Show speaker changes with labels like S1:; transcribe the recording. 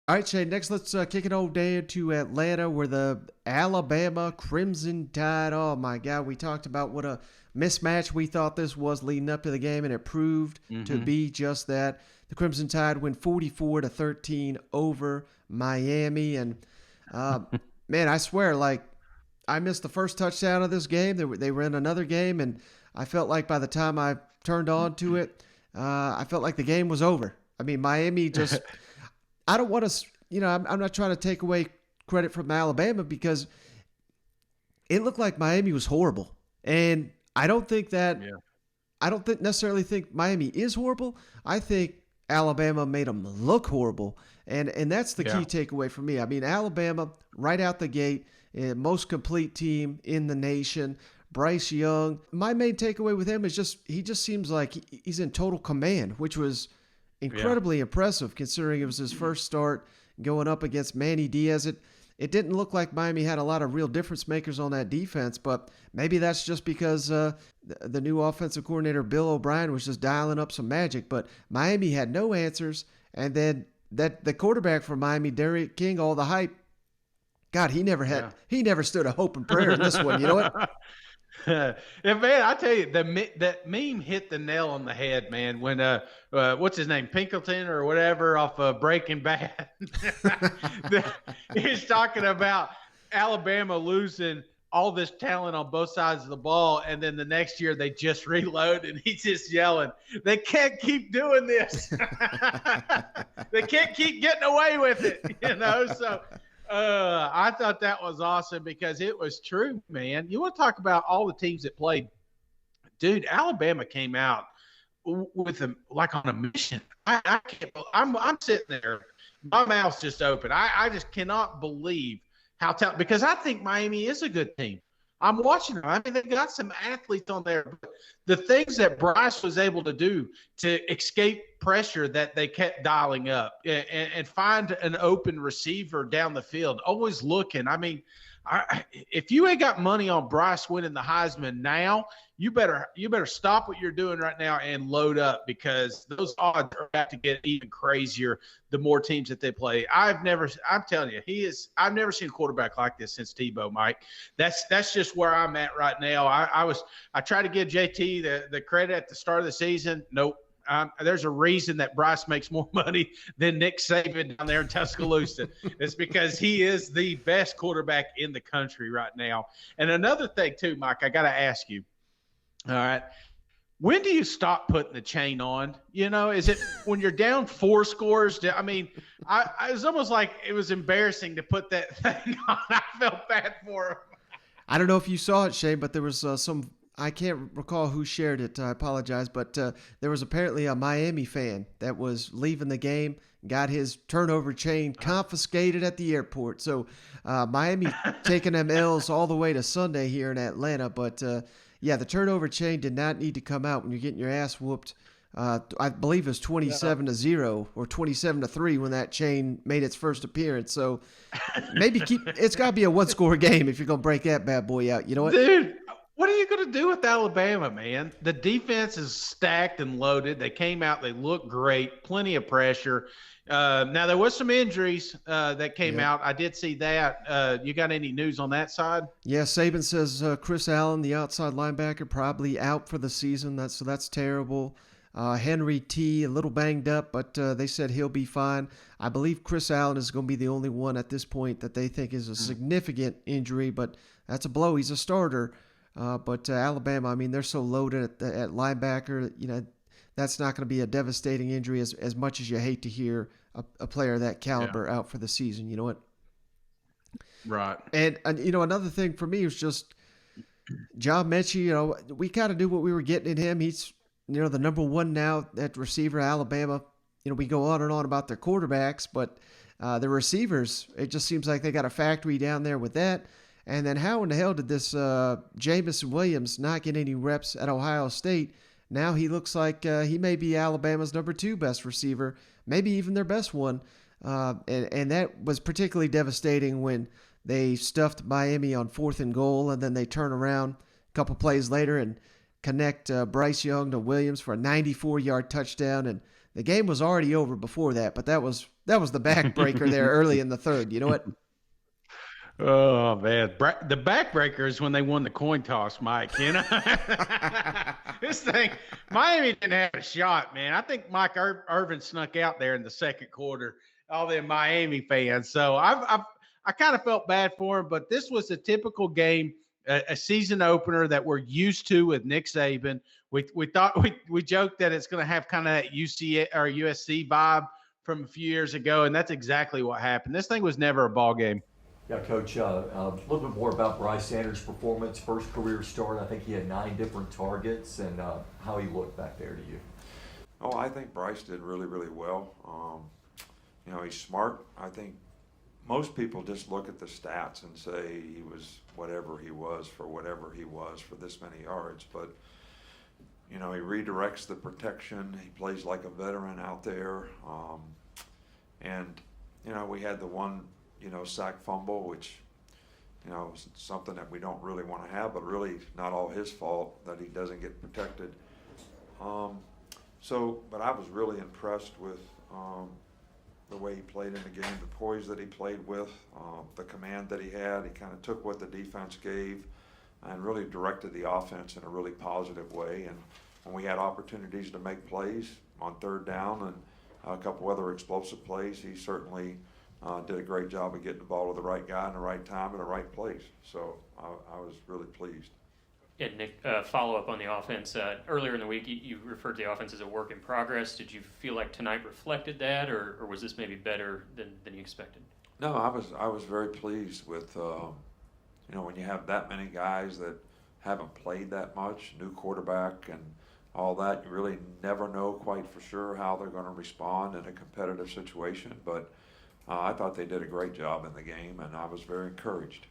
S1: All right, Shane, next let's kick it over down to Atlanta where the Alabama Crimson Tide, oh my God, we talked about what a mismatch we thought this was leading up to the game, and it proved to
S2: Mm-hmm.
S1: be just that. The Crimson Tide win 44-13 over Miami, and uh, man, I swear, like, I missed the first touchdown of this game. They were in another game, and I felt like by the time I turned on to it, I felt like the game was over. I mean, Miami just I don't want to, I'm not trying to take away credit from Alabama because it looked like Miami was horrible. And
S2: Yeah.
S1: I don't necessarily think Miami is horrible. I think Alabama made them look horrible. And that's the key
S2: Yeah.
S1: takeaway for me. I mean, Alabama, right out the gate, most complete team in the nation. Bryce Young. My main takeaway with him is he just seems like he's in total command, which was
S2: Yeah.
S1: incredibly impressive considering it was his first start going up against Manny Diaz. It didn't look like Miami had a lot of real difference makers on that defense, but maybe that's just because the new offensive coordinator Bill O'Brien was just dialing up some magic. But Miami had no answers, and then the quarterback for Miami, Derrick King, all the hype. God,
S2: Yeah.
S1: he never stood a hope and prayer in this one. You know what?
S2: Yeah, man, I tell you, that meme hit the nail on the head, man. When what's his name, Pinkleton or whatever, off Breaking Bad, he's talking about Alabama losing all this talent on both sides of the ball, and then the next year they just reload, and he's just yelling, "They can't keep doing this. They can't keep getting away with it," So. I thought that was awesome because it was true, man. You want to talk about all the teams that played, dude? Alabama came out with them like on a mission. I can't. I'm sitting there, my mouth's just open. I just cannot believe how talented, because I think Miami is a good team. I'm watching them. I mean, they've got some athletes on there. But the things that Bryce was able to do to escape pressure that they kept dialing up and find an open receiver down the field, always looking. I mean, if you ain't got money on Bryce winning the Heisman now, you better stop what you're doing right now and load up, because those odds are about to get even crazier the more teams that they play. I'm telling you, I've never seen a quarterback like this since Tebow, Mike. That's just where I'm at right now. I tried to give JT the credit at the start of the season. Nope. There's a reason that Bryce makes more money than Nick Saban down there in Tuscaloosa. It's because he is the best quarterback in the country right now. And another thing too, Mike, I got to ask you. All right. When do you stop putting the chain on? Is it when you're down 4 scores? I mean, I was almost like it was embarrassing to put that thing on. I felt bad for him.
S1: I don't know if you saw it, Shane, but there was some. I can't recall who shared it. I apologize, but there was apparently a Miami fan that was leaving the game, got his turnover chain confiscated at the airport. So Miami taking them L's all the way to Sunday here in Atlanta. But yeah, the turnover chain did not need to come out when you're getting your ass whooped. I believe it was 27-0 or 27-3 when that chain made its first appearance. So maybe it's got to be a 1-score game if you're going to break that bad boy out. You know what?
S2: Dude, what are you going to do with Alabama, man? The defense is stacked and loaded. They came out. They look great. Plenty of pressure. Now, there was some injuries that came out. I did see that. You got any news on that side?
S1: Yeah, Saban says Chris Allen, the outside linebacker, probably out for the season. That's terrible. Henry T, a little banged up, but they said he'll be fine. I believe Chris Allen is going to be the only one at this point that they think is a significant injury, but that's a blow. He's a starter. But Alabama, I mean, they're so loaded at linebacker. That's not going to be a devastating injury as much as you hate to hear a player of that caliber out for the season. You know what?
S2: Right.
S1: And another thing for me was just John Mechie. We kind of knew what we were getting in him. He's the number one now at receiver, Alabama. We go on and on about their quarterbacks, but the receivers, it just seems like they got a factory down there with that. And then how in the hell did this Jamison Williams not get any reps at Ohio State? Now he looks like he may be Alabama's number 2 best receiver, maybe even their best one. And that was particularly devastating when they stuffed Miami on 4th and goal, and then they turn around a couple plays later and connect Bryce Young to Williams for a 94-yard touchdown. And The game was already over before that, but that was the backbreaker there early in the third. You know what?
S2: Oh man, the backbreaker is when they won the coin toss, Mike. You know, this thing, Miami didn't have a shot, man. I think Mike Irvin snuck out there in the second quarter. All the Miami fans. So I kind of felt bad for him, but this was a typical game, a season opener that we're used to with Nick Saban. We thought we joked that it's going to have kind of that UC or USC vibe from a few years ago, and that's exactly what happened. This thing was never a ball game.
S3: Yeah, Coach, a little bit more about Bryce Sanders' performance, first career start. I think he had 9 different targets, and how he looked back there to you.
S4: Oh, I think Bryce did really, really well. He's smart. I think most people just look at the stats and say he was whatever he was for this many yards. But, he redirects the protection. He plays like a veteran out there. We had the one, sack fumble, which, is something that we don't really want to have, but really not all his fault that he doesn't get protected. But I was really impressed with the way he played in the game, the poise that he played with, the command that he had. He kind of took what the defense gave and really directed the offense in a really positive way. And when we had opportunities to make plays on third down and a couple other explosive plays, he certainly did a great job of getting the ball to the right guy in the right time in the right place. So I was really pleased.
S5: Yeah, Nick, follow up on the offense. Earlier in the week, you referred to the offense as a work in progress. Did you feel like tonight reflected that, or was this maybe better than you expected?
S4: No, I was very pleased with, when you have that many guys that haven't played that much, new quarterback and all that, you really never know quite for sure how they're going to respond in a competitive situation. But I thought they did a great job in the game, and I was very encouraged.